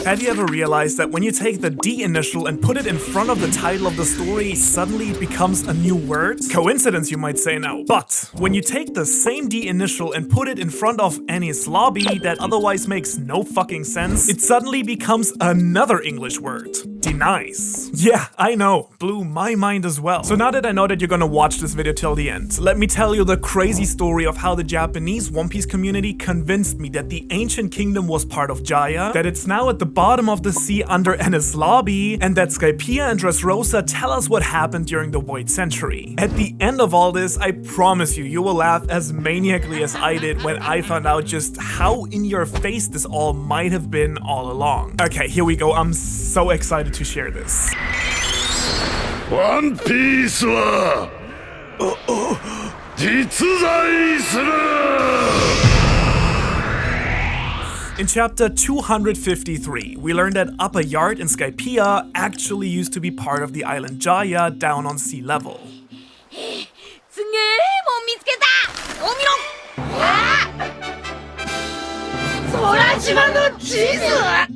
Have you ever realized that when you take the D initial and put it in front of the title of the story, suddenly it becomes a new word? Coincidence, you might say now. But when you take the same D initial and put it in front of Enies Lobby that otherwise makes no fucking sense, it suddenly becomes another English word. Denies. Yeah, I know, blew my mind as well. So now that I know that you're gonna watch this video till the end, let me tell you the crazy story of how the Japanese One Piece community convinced me that the ancient kingdom was part of Jaya, that it's now at the bottom of the sea under Enies Lobby, and that Skypiea and Dressrosa tell us what happened during the Void Century. At the end of all this, I promise you, you will laugh as maniacally as I did when I found out just how in your face this all might have been all along. Okay, here we go. I'm so excited to share this. One Piece は実在する! In chapter 253, we learned that Upper Yard in Skypiea actually used to be part of the island Jaya down on sea level.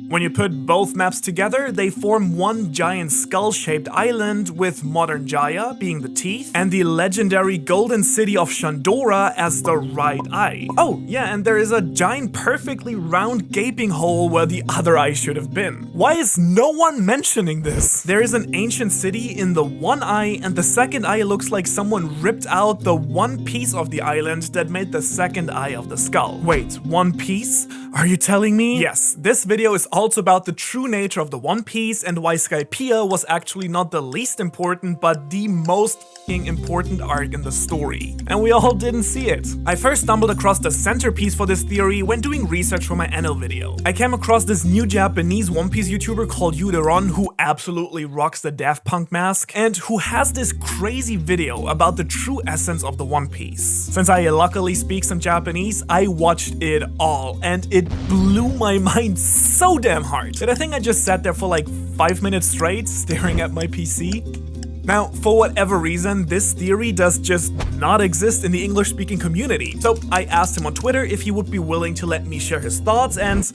When you put both maps together, they form one giant skull-shaped island with modern Jaya being the teeth and the legendary golden city of Shandora as the right eye. Oh yeah, and there is a giant perfectly round gaping hole where the other eye should have been. Why is no one mentioning this? There is an ancient city in the one eye, and the second eye looks like someone ripped out the one piece of the island that made the second eye of the skull. Wait, one piece? Are you telling me? Yes, this video is also about the true nature of the One Piece and why Skypiea was actually not the least important but the most important arc in the story. And we all didn't see it. I first stumbled across the centerpiece for this theory when doing research for my Enel video. I came across this new Japanese One Piece YouTuber called Yuderon who absolutely rocks the Daft Punk mask and who has this crazy video about the true essence of the One Piece. Since I luckily speak some Japanese, I watched it all and it blew my mind so damn hard that I think I just sat there for like 5 minutes straight staring at my PC. Now, for whatever reason, this theory does just not exist in the English-speaking community. So I asked him on Twitter if he would be willing to let me share his thoughts and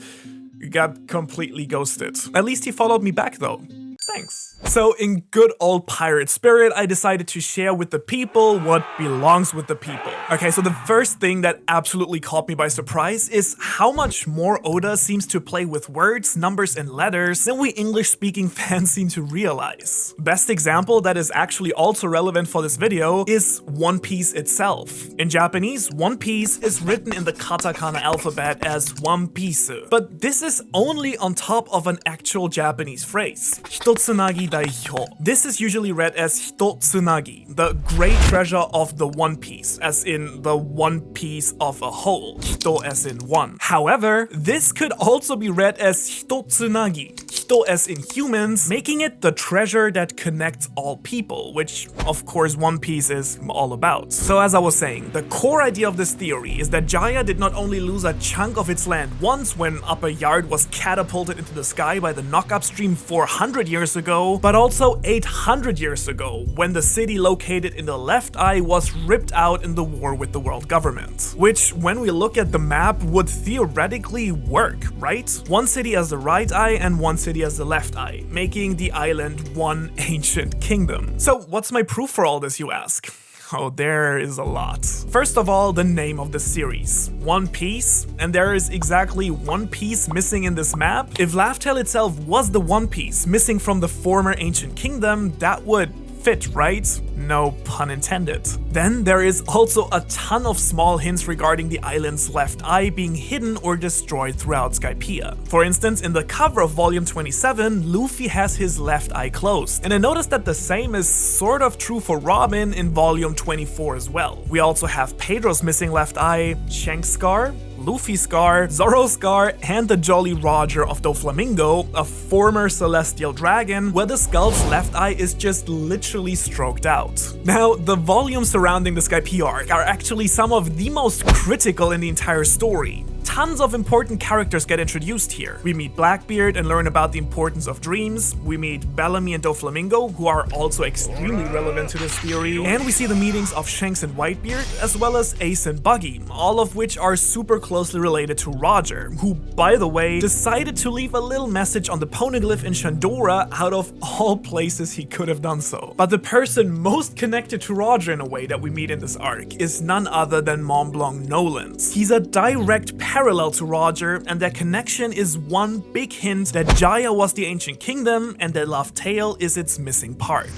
got completely ghosted. At least he followed me back though. Thanks. So in good old pirate spirit, I decided to share with the people what belongs with the people. Okay, so the first thing that absolutely caught me by surprise is how much more Oda seems to play with words, numbers, and letters than we English-speaking fans seem to realize. Best example that is actually also relevant for this video is One Piece itself. In Japanese, One Piece is written in the katakana alphabet as One Piece, but this is only on top of an actual Japanese phrase, Hitotsunagi Daihyo. This is usually read as Hitotsunagi, the great treasure of the One Piece, as in the one piece of a whole, Hito as in one. However, this could also be read as Hitotsunagi, Hito as in humans, making it the treasure that connects all people, which of course One Piece is all about. So as I was saying, the core idea of this theory is that Jaya did not only lose a chunk of its land once when Upper Yard was catapulted into the sky by the knock-up stream 400 years ago, but also 800 years ago, when the city located in the left eye was ripped out in the war with the world government. Which, when we look at the map, would theoretically work, right? One city as the right eye and one city as the left eye, making the island one ancient kingdom. So what's my proof for all this, you ask? Oh, there is a lot. First of all, the name of the series, One Piece, and there is exactly one piece missing in this map. If Laugh Tale itself was the One Piece missing from the former ancient kingdom, that would fit, right? No pun intended. Then there is also a ton of small hints regarding the island's left eye being hidden or destroyed throughout Skypiea. For instance, in the cover of volume 27, Luffy has his left eye closed, and I noticed that the same is sort of true for Robin in volume 24 as well. We also have Pedro's missing left eye, Shank's scar, Luffy's scar, Zoro's scar, and the Jolly Roger of Doflamingo, a former celestial dragon, where the skull's left eye is just literally stroked out. Now, the volumes surrounding the Skypiea arc are actually some of the most critical in the entire story. tons of important characters get introduced here. We meet Blackbeard and learn about the importance of dreams. We meet Bellamy and Doflamingo, who are also extremely relevant to this theory. And we see the meetings of Shanks and Whitebeard, as well as Ace and Buggy, all of which are super closely related to Roger, who, by the way, decided to leave a little message on the poneglyph in Shandora out of all places he could have done so. But the person most connected to Roger in a way that we meet in this arc is none other than Mont Blanc Nolans. He's a direct parallel to Roger, and their connection is one big hint that Jaya was the ancient kingdom and that Laugh Tale is its missing part.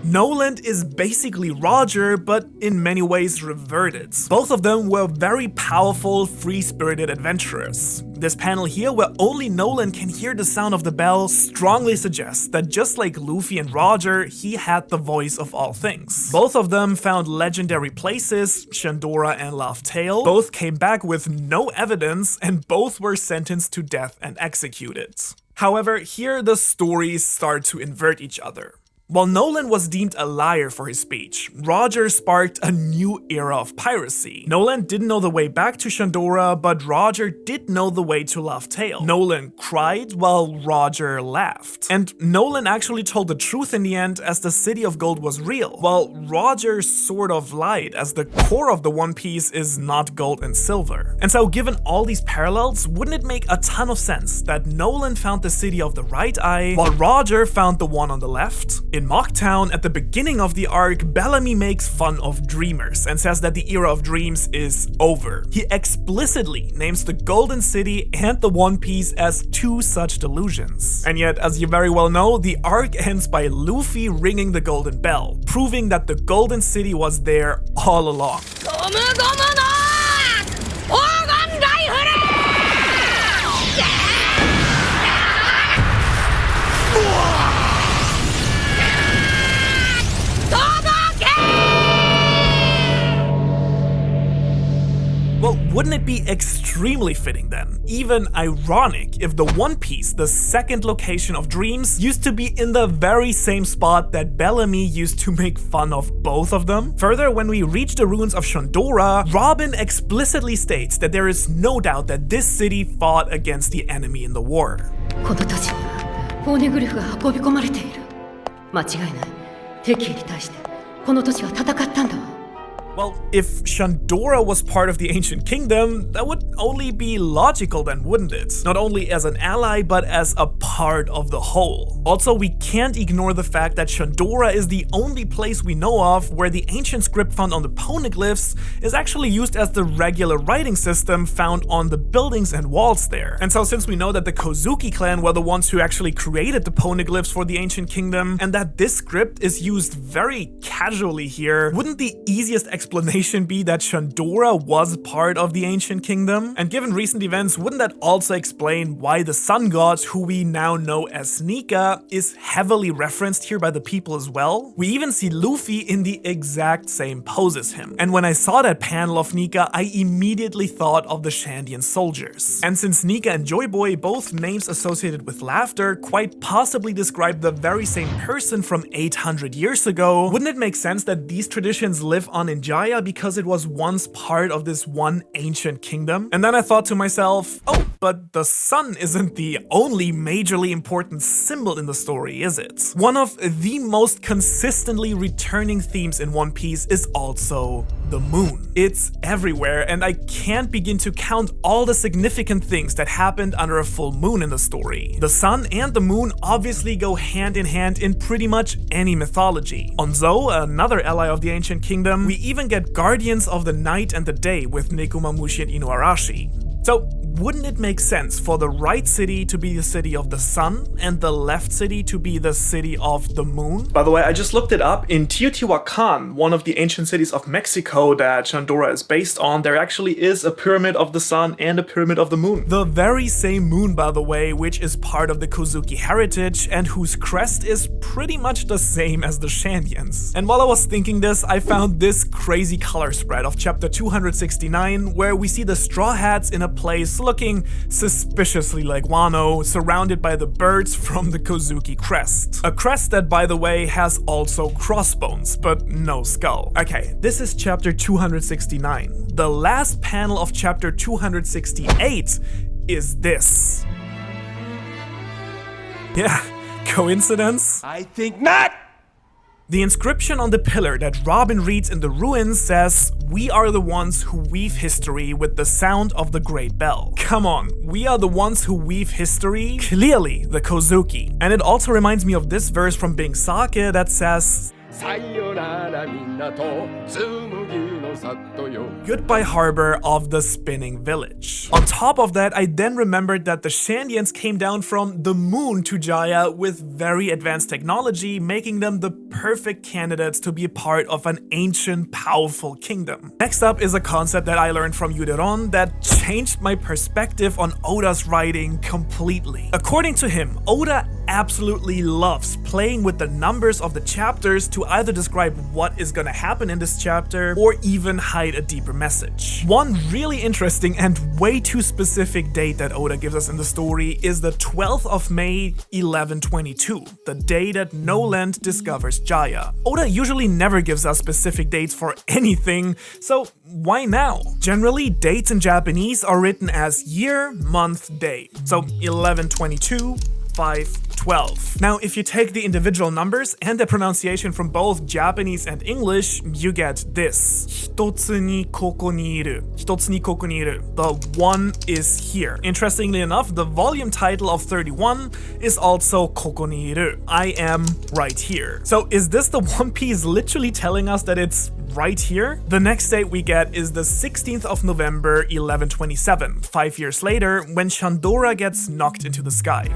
Noland is basically Roger, but in many ways reverted. Both of them were very powerful, free-spirited adventurers. This panel here, where only Noland can hear the sound of the bell, strongly suggests that just like Luffy and Roger, he had the voice of all things. Both of them found legendary places, Shandora and Laugh Tale. Both came back with no evidence, and both were sentenced to death and executed. However, here the stories start to invert each other. While Noland was deemed a liar for his speech, Roger sparked a new era of piracy. Noland didn't know the way back to Shandora, but Roger did know the way to Laugh Tale. Noland cried while Roger laughed. And Noland actually told the truth in the end, as the City of Gold was real, while Roger sort of lied, as the core of the One Piece is not gold and silver. And so, given all these parallels, wouldn't it make a ton of sense that Noland found the City of the Right Eye, while Roger found the one on the left? In Mocktown, at the beginning of the arc, Bellamy makes fun of dreamers and says that the era of dreams is over. He explicitly names the Golden City and the One Piece as two such delusions. And yet, as you very well know, the arc ends by Luffy ringing the golden bell, proving that the Golden City was there all along. Well, wouldn't it be extremely fitting then, even ironic, if the One Piece, the second location of dreams, used to be in the very same spot that Bellamy used to make fun of both of them? Further, when we reach the ruins of Shandora, Robin explicitly states that there is no doubt that this city fought against the enemy in the war. この土地にはポーネグリフが運び込まれている。間違いない。敵意に対してこの土地は戦ったんだわ。 Well, if Shandora was part of the Ancient Kingdom, that would only be logical then, wouldn't it? Not only as an ally, but as a part of the whole. Also, we can't ignore the fact that Shandora is the only place we know of where the ancient script found on the poneglyphs is actually used as the regular writing system found on the buildings and walls there. And so since we know that the Kozuki clan were the ones who actually created the poneglyphs for the Ancient Kingdom, and that this script is used very casually here, wouldn't the easiest explanation be that Shandora was part of the Ancient Kingdom? And given recent events, wouldn't that also explain why the Sun God, who we now know as Nika, is heavily referenced here by the people as well? We even see Luffy in the exact same pose as him. And when I saw that panel of Nika, I immediately thought of the Shandian soldiers. And since Nika and Joy Boy, both names associated with laughter, quite possibly describe the very same person from 800 years ago, wouldn't it make sense that these traditions live on in Jaya because it was once part of this one ancient kingdom? And then I thought to myself, oh, but the sun isn't the only majorly important symbol in the story, is it? One of the most consistently returning themes in One Piece is also the moon. It's everywhere, and I can't begin to count all the significant things that happened under a full moon in the story. The sun and the moon obviously go hand in hand in pretty much any mythology. On Zou, another ally of the Ancient Kingdom, we even get guardians of the night and the day with Nekomamushi and Inuarashi. So, wouldn't it make sense for the right city to be the city of the sun and the left city to be the city of the moon? By the way, I just looked it up. In Teotihuacan, one of the ancient cities of Mexico that Shandora is based on, there actually is a pyramid of the sun and a pyramid of the moon. The very same moon, by the way, which is part of the Kozuki heritage and whose crest is pretty much the same as the Shandians. And while I was thinking this, I found this crazy color spread of chapter 269, where we see the Straw Hats in a place looking suspiciously like Wano, surrounded by the birds from the Kozuki crest. A crest that, by the way, has also crossbones, but no skull. Okay, this is chapter 269. The last panel of chapter 268 is this. Yeah, coincidence? I think not! The inscription on the pillar that Robin reads in the ruins says, "We are the ones who weave history with the sound of the great bell." Come on, we are the ones who weave history? Clearly the Kozuki. And it also reminds me of this verse from Bing Sake that says, "Goodbye harbor of the spinning village." On top of that, I then remembered that the Shandians came down from the moon to Jaya with very advanced technology, making them the perfect candidates to be a part of an ancient, powerful kingdom. Next up is a concept that I learned from Yuderon that changed my perspective on Oda's writing completely. According to him, Oda absolutely loves playing with the numbers of the chapters to either describe what is gonna happen in this chapter or even hide a deeper message. One really interesting and way too specific date that Oda gives us in the story is the 12th of May 1122, the day that Noland discovers Jaya. Oda usually never gives us specific dates for anything, so why now? Generally, dates in Japanese are written as year, month, day. So 1122, 512. Now, if you take the individual numbers and the pronunciation from both Japanese and English, you get this. Hitotsu ni koko ni iru. Hitotsu ni koko ni iru. The one is here. Interestingly enough, the volume title of 31 is also koko ni iru. I am right here. So is this the One Piece literally telling us that it's right here? The next date we get is the 16th of November 1127, 5 years later, when Shandora gets knocked into the sky.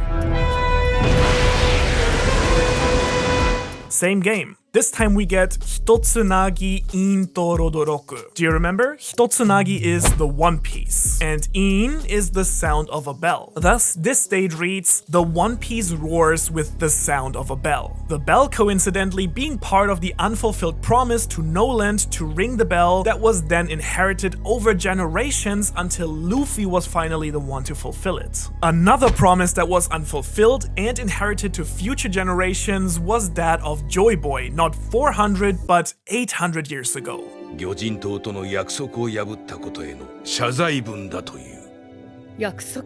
Same game. This time we get Hitotsunagi In Torodoroku. Do you remember? Hitotsunagi is the One Piece, and In is the sound of a bell. Thus, this date reads, "The One Piece roars with the sound of a bell." The bell coincidentally being part of the unfulfilled promise to Noland to ring the bell that was then inherited over generations until Luffy was finally the one to fulfill it. Another promise that was unfulfilled and inherited to future generations was that of Joy Boy, not 400 but 800 years ago. 魚人島との約束を破ったことへの謝罪文だという。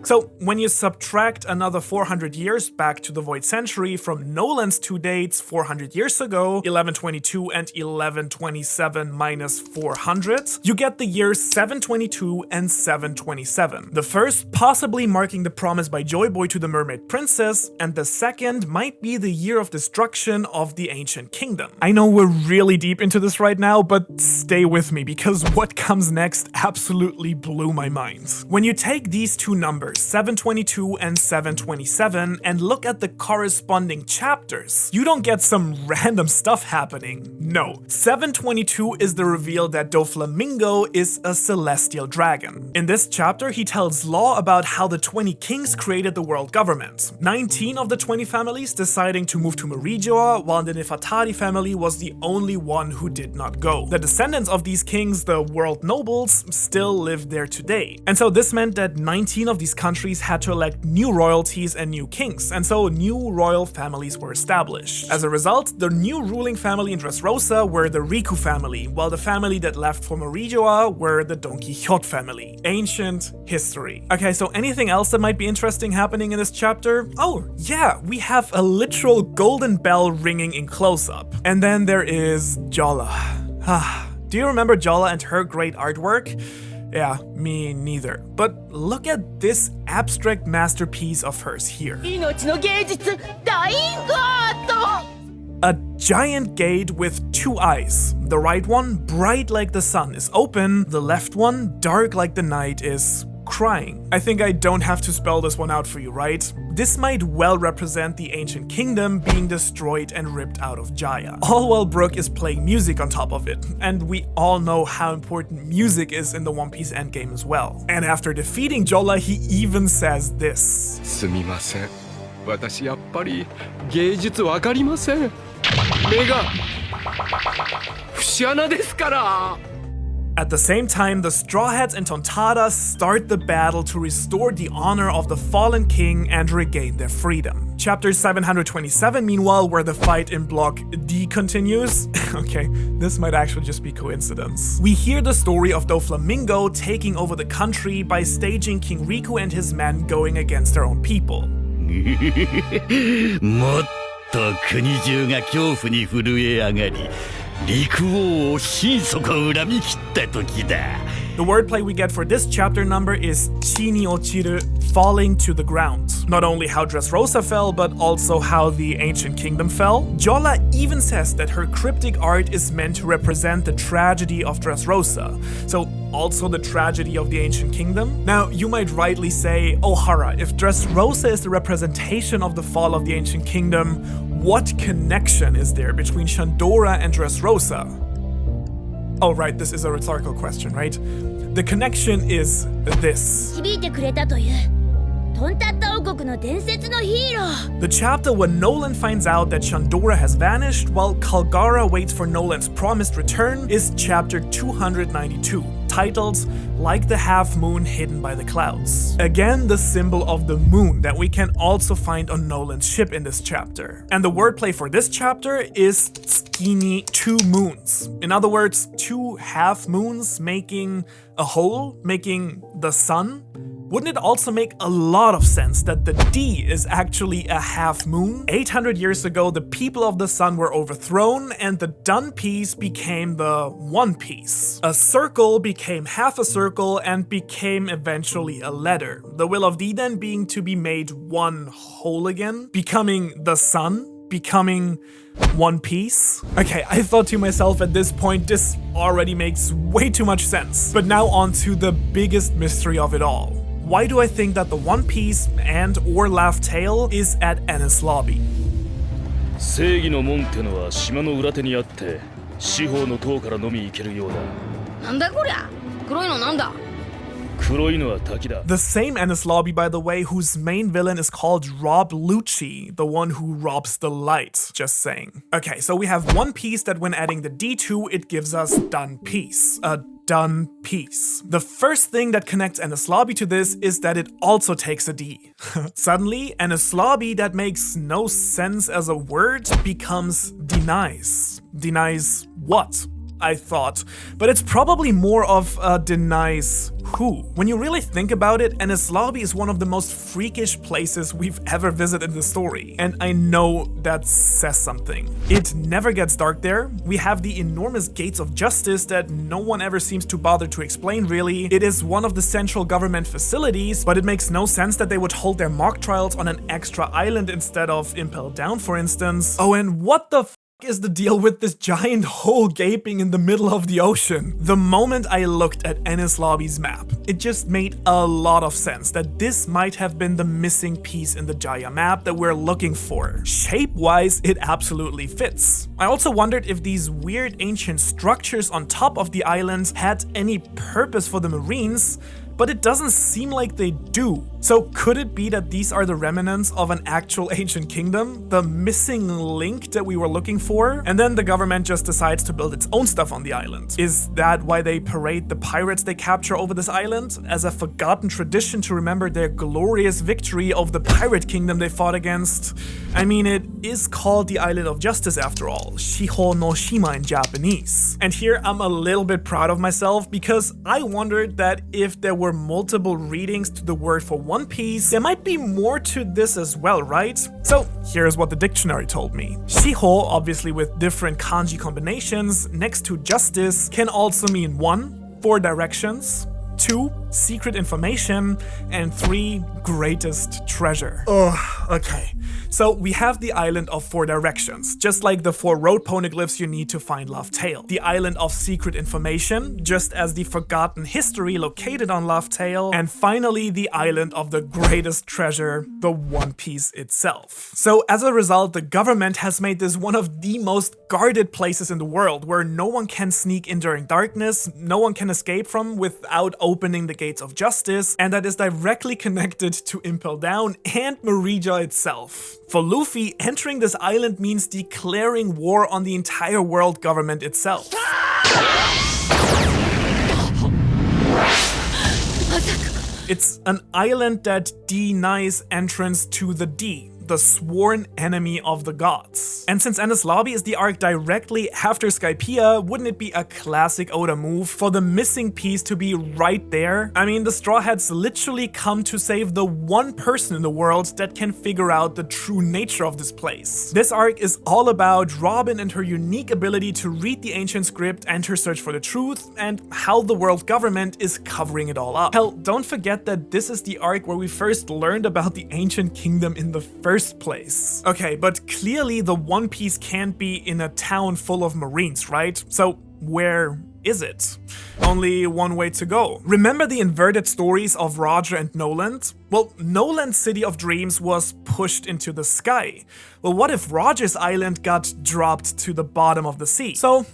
So, when you subtract another 400 years back to the Void Century from Noland's two dates 400 years ago, 1122 and 1127 minus 400, you get the years 722 and 727. The first possibly marking the promise by Joy Boy to the Mermaid Princess, and the second might be the year of destruction of the Ancient Kingdom. I know we're really deep into this right now, but stay with me because what comes next absolutely blew my mind. When you take these two numbers, 722 and 727, and look at the corresponding chapters, you don't get some random stuff happening. No, 722 is the reveal that Doflamingo is a celestial dragon. In this chapter, he tells Law about how the 20 kings created the world government. 19 of the 20 families deciding to move to Merijoa, while the Nefertari family was the only one who did not go. The descendants of these kings, the world nobles, still live there today. And so this meant that 19 of these countries had to elect new royalties and new kings, and so new royal families were established. As a result, the new ruling family in Dressrosa were the Riku family, while the family that left for Merijoa were the Don Quixote family. Ancient history. Okay, so anything else that might be interesting happening in this chapter? Oh, yeah, we have a literal golden bell ringing in close-up. And then there is Jolla. Do you remember Jolla and her great artwork? Yeah, me neither. But look at this abstract masterpiece of hers here. A giant gate with two eyes. The right one, bright like the sun, is open. The left one, dark like the night, is crying. I think I don't have to spell this one out for you, right? This might well represent the Ancient Kingdom being destroyed and ripped out of Jaya. All while Brook is playing music on top of it, and we all know how important music is in the One Piece endgame as well. And after defeating Jolla, he even says this. すみません。私やっぱり芸術わかりません。目が節穴ですから。At the same time, the Straw Hats and Tontada start the battle to restore the honor of the fallen king and regain their freedom. Chapter 727, meanwhile, where the fight in Block D continues. Okay, this might actually just be coincidence. We hear the story of Doflamingo taking over the country by staging King Riku and his men going against their own people. もっと国中が恐怖に震え上がり、陸王を心底恨み切った時だ。 The wordplay we get for this chapter number is chi ni ochiru, falling to the ground. Not only how Dressrosa fell, but also how the ancient kingdom fell. Jolla even says that her cryptic art is meant to represent the tragedy of Dressrosa. So also the tragedy of the ancient kingdom? Now, you might rightly say, oh Hara, if Dressrosa is the representation of the fall of the ancient kingdom, what connection is there between Shandora and Dressrosa? Oh right, this is a rhetorical question, right? The connection is this. 響いてくれたというトンタッタ王国の伝説のヒーロー The chapter when Nolan finds out that Shandora has vanished while Kalgara waits for Nolan's promised return is chapter 292, titled Like the Half Moon Hidden by the Clouds. Again, the symbol of the moon that we can also find on Nolan's ship in this chapter. And the wordplay for this chapter is tsukini, 2 moons. In other words, 2 half moons making a whole, making the sun. Wouldn't it also make a lot of sense that the D is actually a half moon? 800 years ago, the people of the sun were overthrown and the done piece became the one piece. A circle became half a circle and became eventually a letter. The will of D then being to be made one whole again, becoming the sun, becoming one piece. Okay, I thought to myself at this point, this already makes way too much sense. But now on to the biggest mystery of it all. Why do I think that the One Piece and or Laugh Tale is at Enies Lobby? 正義の門ってのは島の裏手にあって四方の塔からのみ行けるようだ。なんだこりゃ黒いのなんだ 黒いのは滝だ。 The same Enies Lobby, by the way, whose main villain is called Rob Lucci, the one who robs the light, just saying. Okay, so we have One Piece that when adding the D2, it gives us Done Piece. A done piece. The first thing that connects Enies Lobby to this is that it also takes a D. Suddenly, Enies Lobby that makes no sense as a word becomes denies. Denies what? I thought, but it's probably more of denies who. When you really think about it, Enies Lobby is one of the most freakish places we've ever visited in the story, and I know that says something. It never gets dark there. We have the enormous gates of justice that no one ever seems to bother to explain really. It is one of the central government facilities, but it makes no sense that they would hold their mock trials on an extra island instead of Impel Down, for instance. Oh, and what the is the deal with this giant hole gaping in the middle of the ocean? The moment I looked at Enies Lobby's map, it just made a lot of sense that this might have been the missing piece in the Jaya map that we're looking for. Shape-wise, it absolutely fits. I also wondered if these weird ancient structures on top of the island had any purpose for the Marines, but it doesn't seem like they do. So could it be that these are the remnants of an actual ancient kingdom? The missing link that we were looking for? And then the government just decides to build its own stuff on the island. Is that why they parade the pirates they capture over this island? As a forgotten tradition to remember their glorious victory of the pirate kingdom they fought against? I mean, it is called the Island of Justice after all. Shiho no Shima in Japanese. And here I'm a little bit proud of myself because I wondered that if there were multiple readings to the word for One Piece, there might be more to this as well, right? So here's what the dictionary told me. Shiho, obviously with different kanji combinations, next to justice, can also mean 1, 4 directions, 2, secret information, and 3, greatest treasure. Oh, okay. So we have the island of 4 directions, just like the 4 road poneglyphs you need to find Laugh Tale. The island of secret information, just as the forgotten history located on Laugh Tale. And finally, the island of the greatest treasure, the One Piece itself. So as a result, the government has made this one of the most guarded places in the world, where no one can sneak in during darkness, no one can escape from without opening the gates of justice, and that is directly connected to Impel Down and Marija itself. For Luffy, entering this island means declaring war on the entire world government itself. It's an island that denies entrance to the D, the sworn enemy of the gods. And since Enies Lobby is the arc directly after Skypiea, wouldn't it be a classic Oda move for the missing piece to be right there? I mean, the Straw Hats literally come to save the one person in the world that can figure out the true nature of this place. This arc is all about Robin and her unique ability to read the ancient script and her search for the truth, and how the world government is covering it all up. Hell, don't forget that this is the arc where we first learned about the ancient kingdom in the first place. Okay, but clearly the One Piece can't be in a town full of Marines, right? So where is it? Only one way to go. Remember the inverted stories of Roger and Noland? Well, Noland's City of Dreams was pushed into the sky. Well, what if Roger's island got dropped to the bottom of the sea? So,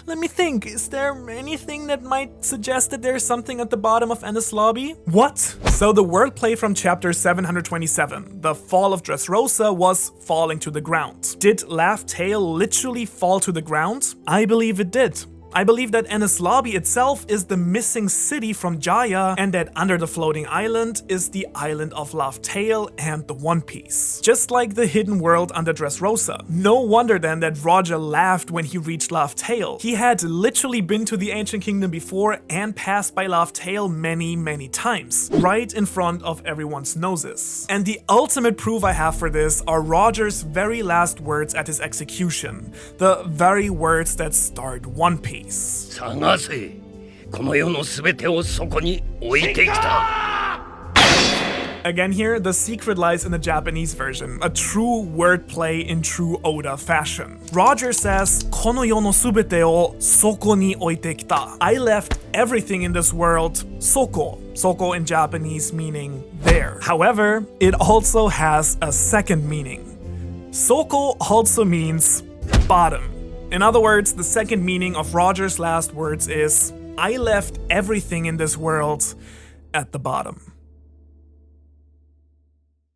let me think. Is there anything that might suggest that there's something at the bottom of Enies Lobby? What? So the wordplay from chapter 727, the fall of Dressrosa, was falling to the ground. Did Laugh Tale literally fall to the ground? I believe it did. I believe that Enies Lobby itself is the missing city from Jaya, and that under the floating island is the island of Laugh Tale and the One Piece. Just like the hidden world under Dressrosa. No wonder then that Roger laughed when he reached Laugh Tale. He had literally been to the ancient kingdom before and passed by Laugh Tale many times, right in front of everyone's noses. And the ultimate proof I have for this are Roger's very last words at his execution, the very words that start One Piece. 探せ、この世のすべてをそこに置いてきた。 Again here, the secret lies in the Japanese version, a true wordplay in true Oda fashion. Roger says, この世のすべてをそこに置いてきた. I left everything in this world, soko. Soko in Japanese meaning there. However, it also has a second meaning. Soko also means bottom. In other words, the second meaning of Roger's last words is, I left everything in this world at the bottom.